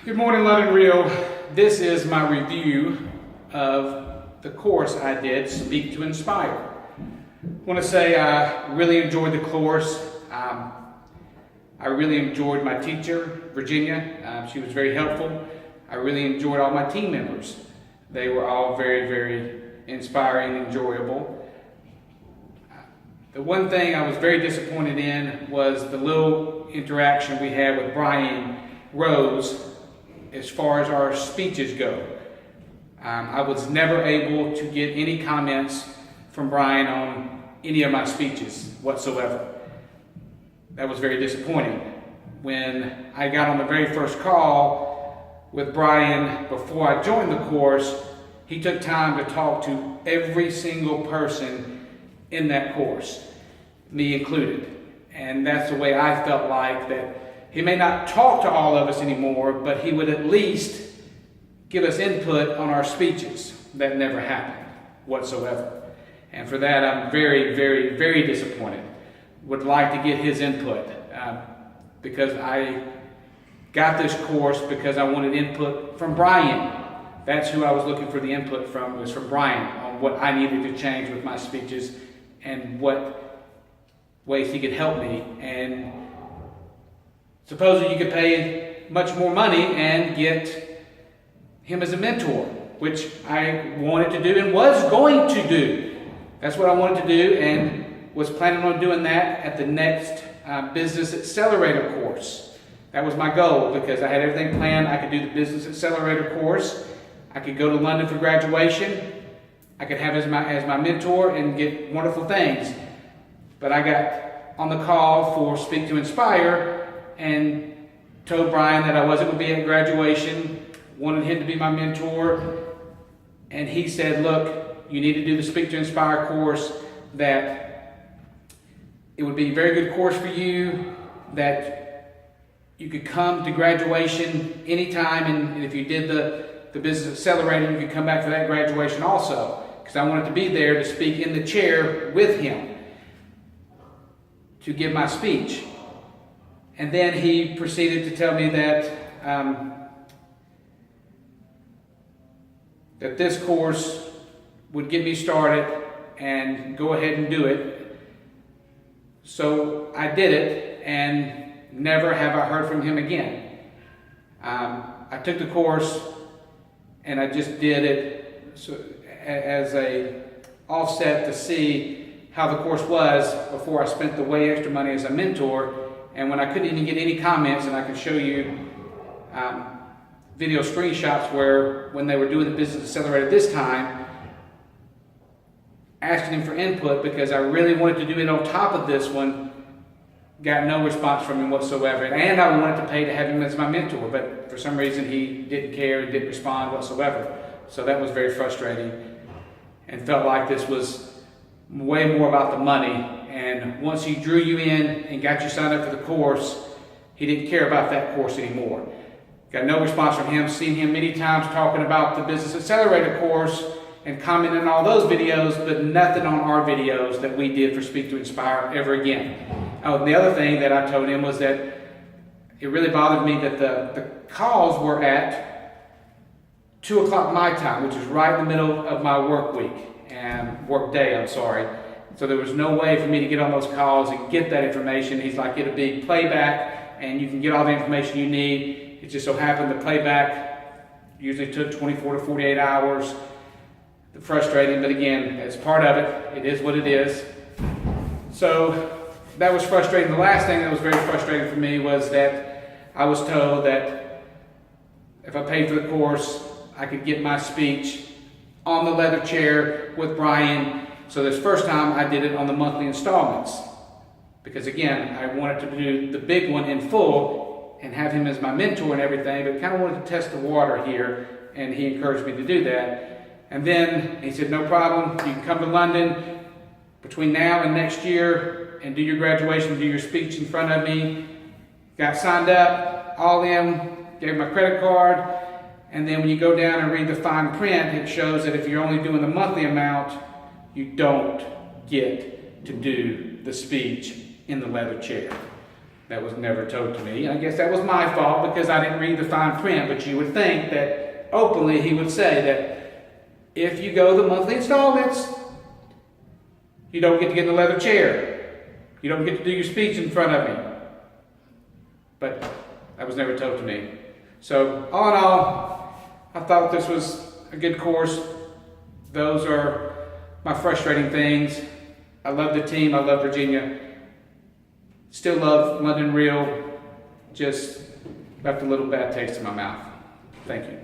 Good morning, London Real. This is my review of the course I did, Speak to Inspire. I want to say I really enjoyed the course. I really enjoyed my teacher, Virginia. She was very helpful. I really enjoyed all my team members. They were all very, very inspiring and enjoyable. The one thing I was very disappointed in was the little interaction we had with Brian Rose as far as our speeches go. I was never able to get any comments from Brian on any of my speeches whatsoever. That was very disappointing. When I got on the very first call with Brian before I joined the course, he took time to talk to every single person in that course, me included. And that's the way I felt like that he may not talk to all of us anymore, but he would at least give us input on our speeches. That never happened whatsoever. And for that, I'm very, very, very disappointed. Would like to get his input because I got this course because I wanted input from Brian. That's who I was looking for the input from, was from Brian on what I needed to change with my speeches and what ways he could help me. And supposedly you could pay much more money and get him as a mentor, which I wanted to do and was going to do. That's what I wanted to do and was planning on doing that at the next Business Accelerator course. That was my goal because I had everything planned. I could do the Business Accelerator course. I could go to London for graduation. I could have as my mentor and get wonderful things. But I got on the call for Speak to Inspire and told Brian that I wasn't going to be at graduation, wanted him to be my mentor, and he said, look, you need to do the Speak to Inspire course, that it would be a very good course for you, that you could come to graduation anytime, and if you did the Business Accelerator, you could come back for that graduation also, because I wanted to be there to speak in the chair with him to give my speech. And then he proceeded to tell me that that this course would get me started and go ahead and do it. So I did it, and never have I heard from him again. I took the course, and I just did it as a offset to see how the course was before I spent the way extra money as a mentor. And when I couldn't even get any comments, and I can show you video screenshots where when they were doing the Business Accelerator this time, asking him for input because I really wanted to do it on top of this one, got no response from him whatsoever. And I wanted to pay to have him as my mentor, but for some reason he didn't care, he didn't respond whatsoever. So that was very frustrating and felt like this was way more about the money. And once he drew you in and got you signed up for the course, he didn't care about that course anymore. Got no response from him. Seen him many times talking about the Business Accelerator course and commenting on all those videos, but nothing on our videos that we did for Speak to Inspire ever again. Oh, and the other thing that I told him was that it really bothered me that the calls were at 2 o'clock my time, which is right in the middle of my work week and work day, I'm sorry. So there was no way for me to get on those calls and get that information. He's like, it'll be playback and you can get all the information you need. It just so happened the playback usually took 24 to 48 hours. Frustrating, but again, it's part of it. It is what it is. So that was frustrating. The last thing that was very frustrating for me was that I was told that if I paid for the course, I could get my speech on the leather chair with Brian. So this first time I did it on the monthly installments because again, I wanted to do the big one in full and have him as my mentor and everything, but kind of wanted to test the water here, and he encouraged me to do that. And then he said, no problem, you can come to London between now and next year and do your graduation, do your speech in front of me. Got signed up, all in, gave my credit card, and then when you go down and read the fine print, it shows that if you're only doing the monthly amount, you don't get to do the speech in the leather chair. That was never told to me. I guess that was my fault because I didn't read the fine print, but you would think that openly he would say that if you go the monthly installments, you don't get to get in the leather chair. You don't get to do your speech in front of me. But that was never told to me. So all in all, I thought this was a good course. Those are my frustrating things. I love the team. I love Virginia. Still love London Real. Just left a little bad taste in my mouth. Thank you.